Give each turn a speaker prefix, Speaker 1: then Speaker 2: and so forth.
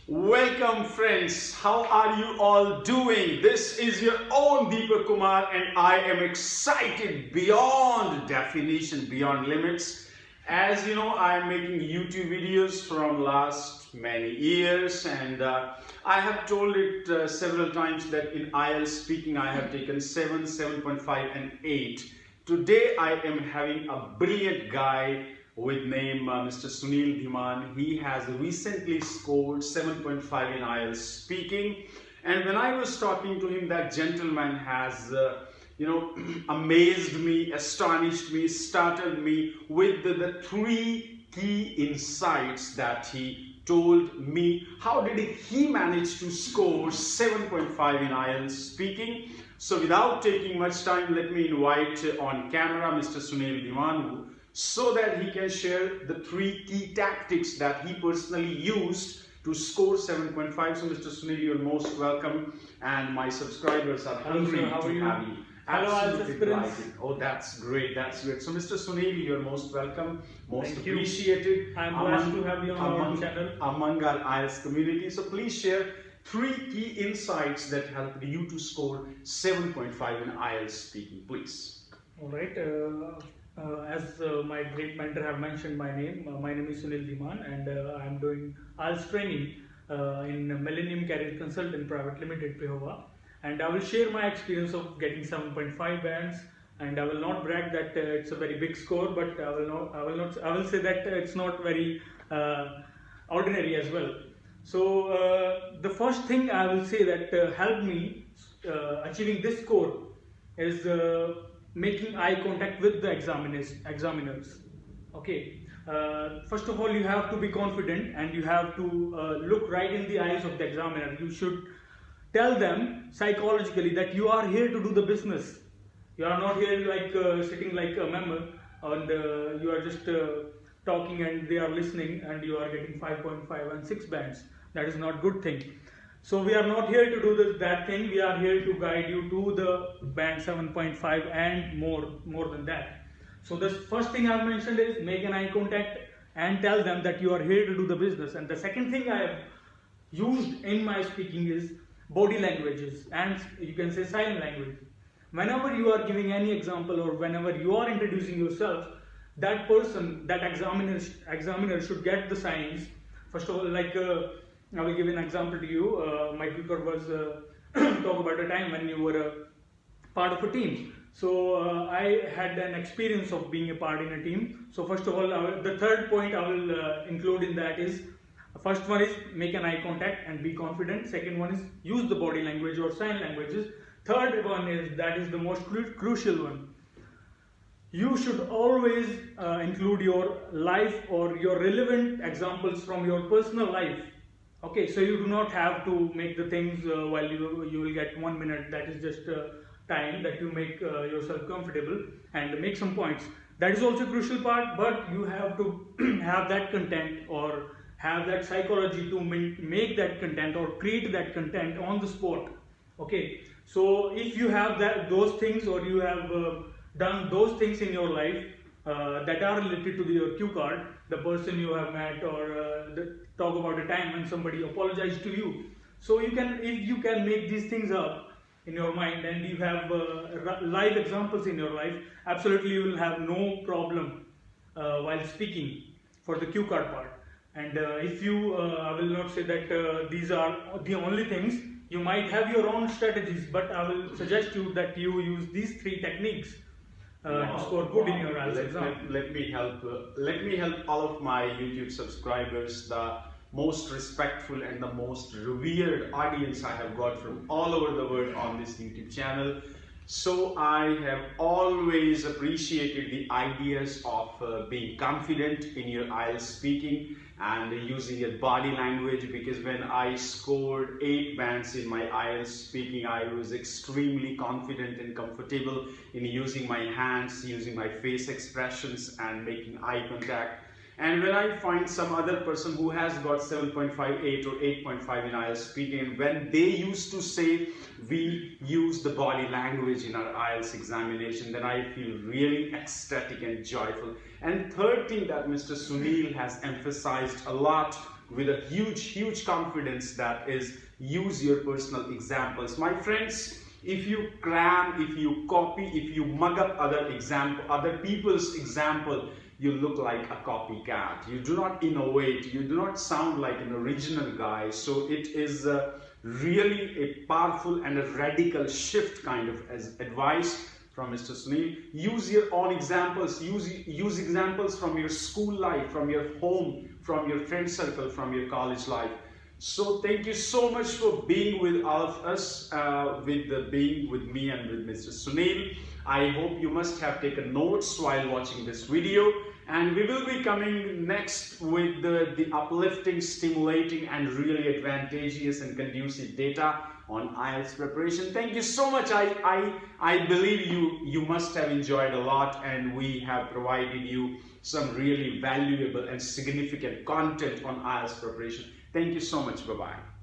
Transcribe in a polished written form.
Speaker 1: Welcome friends, how are you all doing? This is your own Deepak Kumar and I am excited beyond definition, beyond limits. As you know, I am making YouTube videos from last many years and I have told it several times that in IELTS speaking I have taken 7, 7.5 and 8. Today I am having a brilliant guy with name Mr. Sunil Dhiman. He has recently scored 7.5 in IELTS speaking, and when I was talking to him, that gentleman has amazed me, astonished me, startled me with the three key insights that he told me. How did he manage to score 7.5 in IELTS speaking? So without taking much time, let me invite on camera Mr. Sunil Dhiman, so that he can share the three key tactics that he personally used to score 7.5. So Mr. Sunil, you're most welcome, and my subscribers are hungry to have you.
Speaker 2: Hello,
Speaker 1: Absolutely delighted. Oh, that's great, that's great. So Mr. Sunil, you're most welcome, most
Speaker 2: Thank
Speaker 1: appreciated.
Speaker 2: You. I'm blessed to have you on our channel.
Speaker 1: Among our IELTS community. So please share three key insights that helped you to score 7.5 in IELTS speaking, please.
Speaker 2: All right. As my great mentor have mentioned my name is Sunil Dhiman, and I am doing IELTS training in Millennium Career Consultant Private Limited, Pehova, and I will share my experience of getting 7.5 bands. And I will not brag that it's a very big score, but I will say that it's not very ordinary as well. So the first thing I will say that helped me achieving this score is making eye contact with the examiners. Okay. First of all, you have to be confident and you have to look right in the eyes of the examiner. You should tell them psychologically that you are here to do the business. You are not here like sitting like a member, and you are just talking and they are listening and you are getting 5.5 and 6 bands. That is not good thing. So we are not here to do that thing. We are here to guide you to the band 7.5 and more than that. So the first thing I have mentioned is make an eye contact and tell them that you are here to do the business. And the second thing I have used in my speaking is body languages, and you can say sign language. Whenever you are giving any example or whenever you are introducing yourself, that person, that examiner should get the signs. First of all, like I will give an example to you. My tutor was talk about a time when you were a part of a team. So I had an experience of being a part in a team. So first of all, the third point I will include in that is, first one is make an eye contact and be confident. Second one is use the body language or sign languages. Third one is, that is the most crucial one. You should always include your life or your relevant examples from your personal life. Okay, so you do not have to make the things while you will get 1 minute. That is just time that you make yourself comfortable and make some points. That is also a crucial part, but you have to have that content or have that psychology to make that content or create that content on the spot. Okay, so if you have those things, or you have done those things in your life that are related to your cue card, the person you have met, or talk about a time when somebody apologized to you. So you can, if you can make these things up in your mind and you have live examples in your life, absolutely you will have no problem while speaking for the cue card part. And if you, I will not say that these are the only things. You might have your own strategies, but I will suggest you that you use these three techniques to score good in your IELTS exam.
Speaker 1: Let me help all of my YouTube subscribers, the most respectful and the most revered audience I have got from all over the world on this YouTube channel. So I have always appreciated the ideas of being confident in your IELTS speaking and using your body language, because when I scored 8 bands in my IELTS speaking, I was extremely confident and comfortable in using my hands, using my face expressions and making eye contact. And when I find some other person who has got 7.58 or 8.5 in IELTS speaking, and when they used to say we use the body language in our IELTS examination, then I feel really ecstatic and joyful. And third thing that Mr. Sunil has emphasized a lot with a huge confidence, that is, use your personal examples. My friends, if you cram, if you copy, if you mug up other people's example, you look like a copycat. You do not innovate. You do not sound like an original guy. So it is really a powerful and a radical shift kind of advice from Mr. Sunil. Use your own examples. Use examples from your school life, from your home, from your friend circle, from your college life. So thank you so much for being with all of us, being with me and with Mr. Sunil. I hope you must have taken notes while watching this video, and we will be coming next with the uplifting, stimulating and really advantageous and conducive data on IELTS preparation. Thank you so much. I believe you must have enjoyed a lot, and we have provided you some really valuable and significant content on IELTS preparation. Thank you so much. Bye-bye.